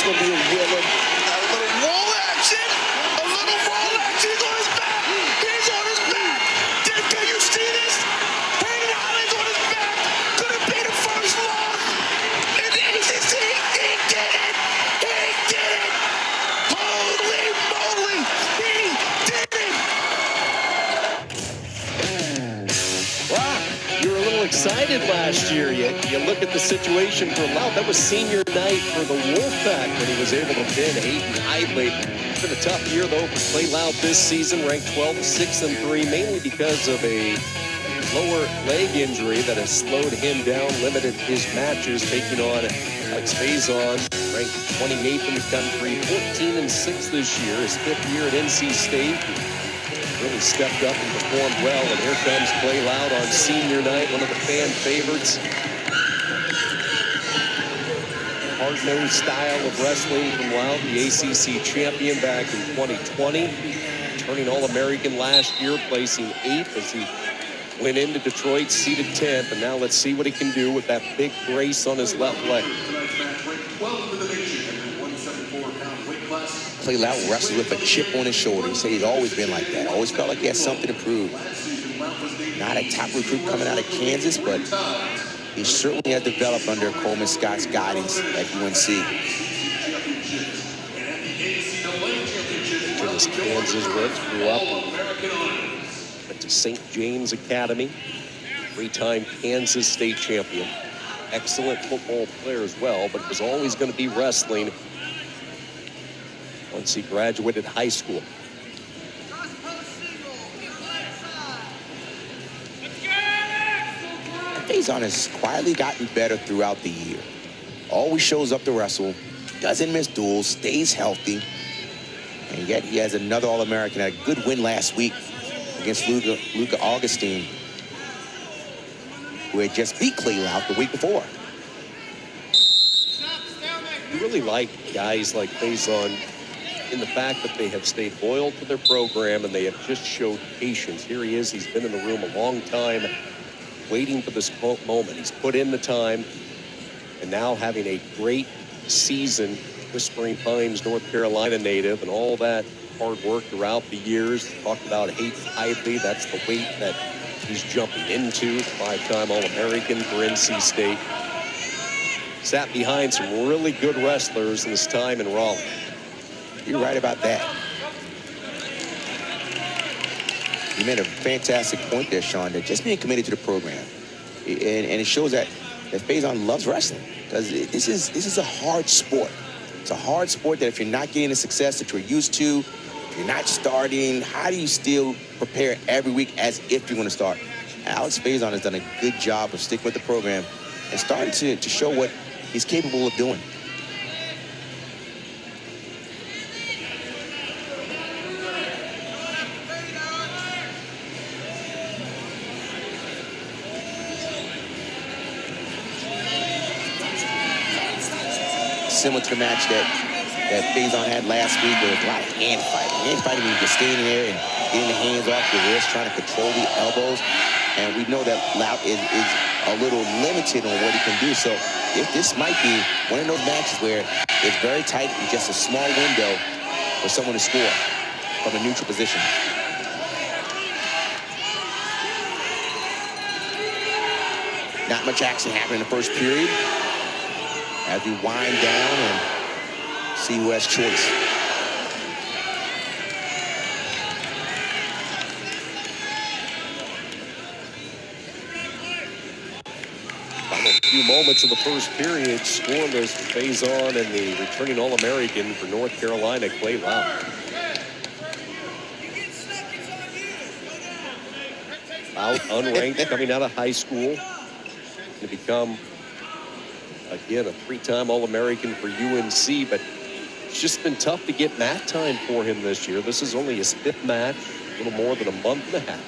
it's going to be a little wall action. A little wall action. He's on his back. He's on his back. Can you see this? Hayden Holland's on his back. Could it be the first loss in the ACC? He did it. He did it. Holy moly. He did it. Wow. You were a little excited last year. You look at the situation for Lautt. That was senior night for the Wolfpack when he was able to pin Hayden Hidley. It's been a tough year, though, for Clay Lautt this season, ranked 12th, 6-3, mainly because of a lower leg injury that has slowed him down, limited his matches, taking on Faison, ranked 28th in the country, 14-6 this year, his 5th year at NC State. Really stepped up and performed well, and here comes Clay Lautt on senior night, one of the fan favorites. Hard-nosed style of wrestling from Lautt, the ACC champion back in 2020, turning All-American last year, placing 8th as he went into Detroit, seeded 10th, and now let's see what he can do with that big brace on his left leg. Clay Lautt wrestled with a chip on his shoulder. He said he's always been like that. Always felt like he had something to prove. Not a top recruit coming out of Kansas, but he certainly has developed under Coleman Scott's guidance at UNC. To his Kansas roots, grew up, went to St. James Academy, 3-time Kansas State champion. Excellent football player as well, but it was always going to be wrestling once he graduated high school. Faison has quietly gotten better throughout the year. Always shows up to wrestle, doesn't miss duels, stays healthy, and yet he has another All-American, a good win last week against Luca Augustine, who had just beat Clay Lautt the week before. You really like guys like Faison in the fact that they have stayed loyal to their program and they have just showed patience. Here he is. He's been in the room a long time, waiting for this moment. He's put in the time, and now having a great season. Whispering Pines, North Carolina native, and all that hard work throughout the years. Talked about Hayden Hidley. That's the weight that he's jumping into. 5-time All-American for NC State. Sat behind some really good wrestlers in his time in Raleigh. You're right about that. You made a fantastic point there, Sean, that just being committed to the program. And it shows that Faison loves wrestling, because this is a hard sport. It's a hard sport that if you're not getting the success that you're used to, if you're not starting, how do you still prepare every week as if you're going to start? Alex Faison has done a good job of sticking with the program and starting to show what he's capable of doing. Similar to the match that Faison had last week, where there was a lot of hand fighting. Hand fighting means just standing there and getting the hands off your wrist, trying to control the elbows. And we know that Lautt is a little limited on what he can do. So this might be one of those matches where it's very tight and just a small window for someone to score from a neutral position. Not much action happened in the first period, as we wind down and see who has choice. Final few moments of the first period, scoreless for Faison and the returning All-American for North Carolina, Clay Lautt. Lautt, unranked, coming out of high school, to become, again, a 3-time All-American for UNC, but it's just been tough to get mat time for him this year. This is only his 5th match, a little more than a month and a half.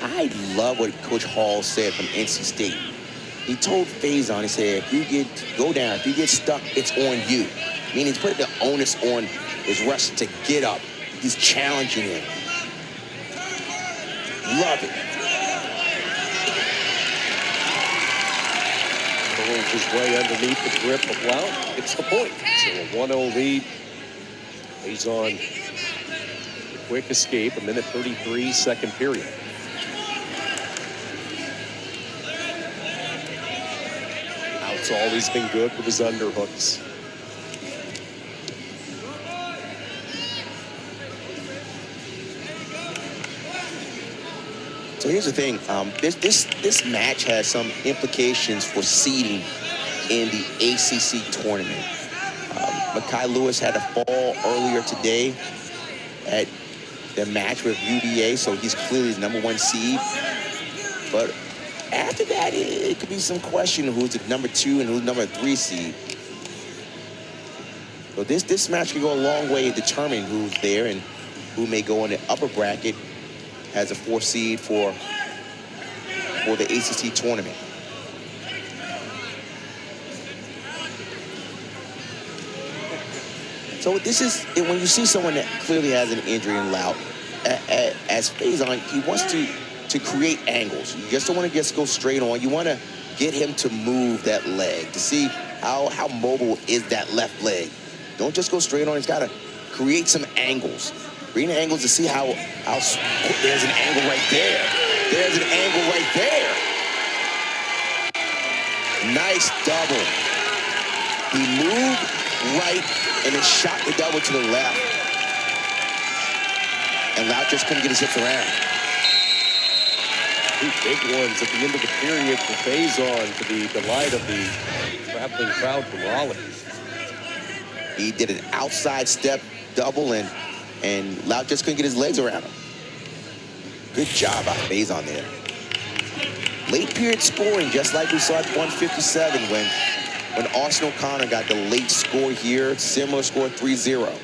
I love what Coach Hall said from NC State. He told Faison, he said, if you get stuck, it's on you. Meaning he's putting the onus on his wrestler to get up. He's challenging him. Love it. Pulls his way underneath the grip of Lautt. Gets the point. So a 1-0 lead. Faison, quick escape, a minute 33, second period. Lautt's always been good with his underhooks. So here's the thing. This match has some implications for seeding in the ACC tournament. Mekhi Lewis had a fall earlier today at the match with UVA, so he's clearly the #1 seed. But after that, it could be some question who's the #2 and who's #3 seed. So this match could go a long way in determining who's there and who may go in the upper bracket as a 4 seed for the ACC tournament. So this is, when you see someone that clearly has an injury in Lautt, as Faison, he wants to create angles. You just don't want to just go straight on. You want to get him to move that leg to see how mobile is that left leg. Don't just go straight on. He's got to create some angles. Create angles to see how there's an angle right there. There's an angle right there. Nice double. He moved right and then shot the double to the left. And Lautt just couldn't get his hips around. 2 big ones at the end of the period for Faison, to the delight of the traveling crowd from Raleigh. He did an outside step double, and Lautt just couldn't get his legs around him. Good job by Faison there. Late period scoring, just like we saw at 157 when Austin O'Connor got the late score here. Similar score, 3-0.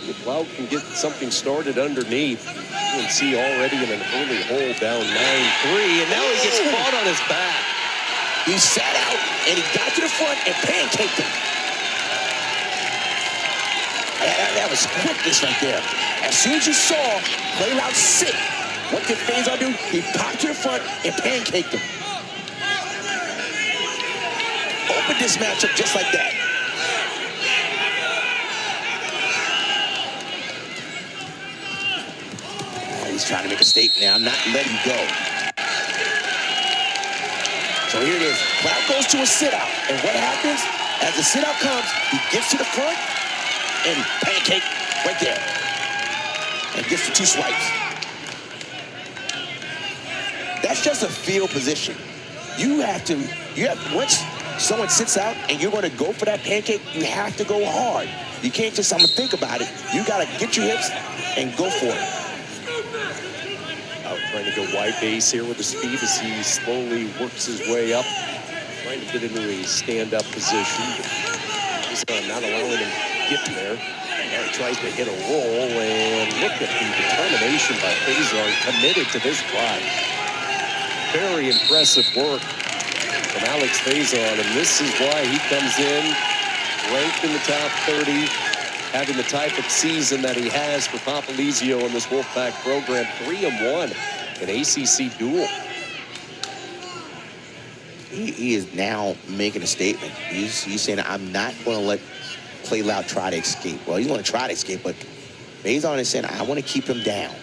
If Lautt can get something started underneath, you can see already in an early hole down 9-3, and now he gets caught on his back. He sat out, and he got to the front and pancaked him. That was quickness right there. As soon as you saw Lautt sit, what did Faison do? He popped to the front and pancaked him. Opened this matchup just like that. He's trying to make a statement now. I'm not letting go. So here it is. Lautt goes to a sit-out. And what happens? As the sit-out comes, he gets to the front and pancake right there. And gets the 2 swipes. That's just a field position. Once someone sits out and you're going to go for that pancake, you have to go hard. You can't just, I'm going to think about it. You got to get your hips and go for it. Trying to go wide base here with the speed as he slowly works his way up. Trying to get into a stand-up position. Just not allowing him to get there. Now he tries to hit a roll, and look at the determination by Faison, committed to this drive. Very impressive work from Alex Faison, and this is why he comes in ranked in the top 30, having the type of season that he has for Popolizio in this Wolfpack program. 3-1 in ACC duel. He is now making a statement. He's saying, I'm not going to let Lautt try to escape. Well, he's going to try to escape, but Faison is saying, I want to keep him down.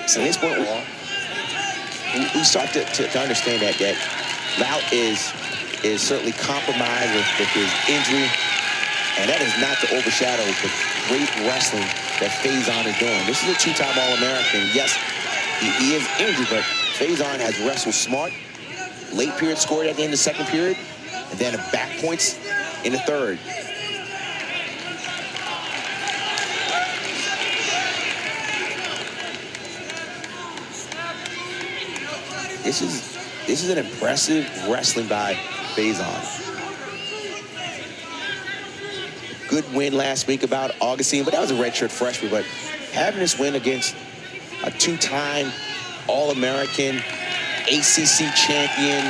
So at this point, we start to understand that Lautt is certainly compromised with his injury, and that is not to overshadow the great wrestling that Faison is doing. This is a 2-time All-American. Yes, he is injured, but Faison has wrestled smart. Late period scored at the end of the second period, and then back points in the third. This is an impressive wrestling by Faison. Good win last week about Augustine, but that was a redshirt freshman. But having this win against a 2-time All-American, ACC champion,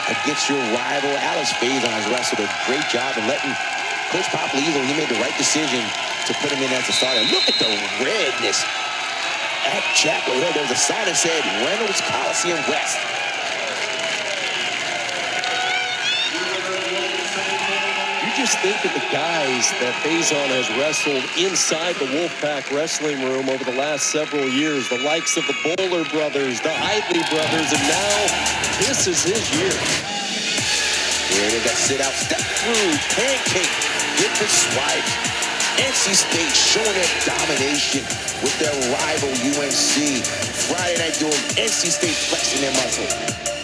against your rival, Alex Faison has wrestled a great job in letting Coach Popolizo, he made the right decision to put him in as a starter. Look at the redness at Chapel Hill. There was a sign that said Reynolds Coliseum West. You just think of the guys that Faison has wrestled inside the Wolfpack wrestling room over the last several years, the likes of the Bowler brothers, the Idley brothers, and now this is his year. Here it is, that sit-out, step through, pancake, different swipes. NC State showing their domination with their rival UNC. Friday night duel, NC State flexing their muscle.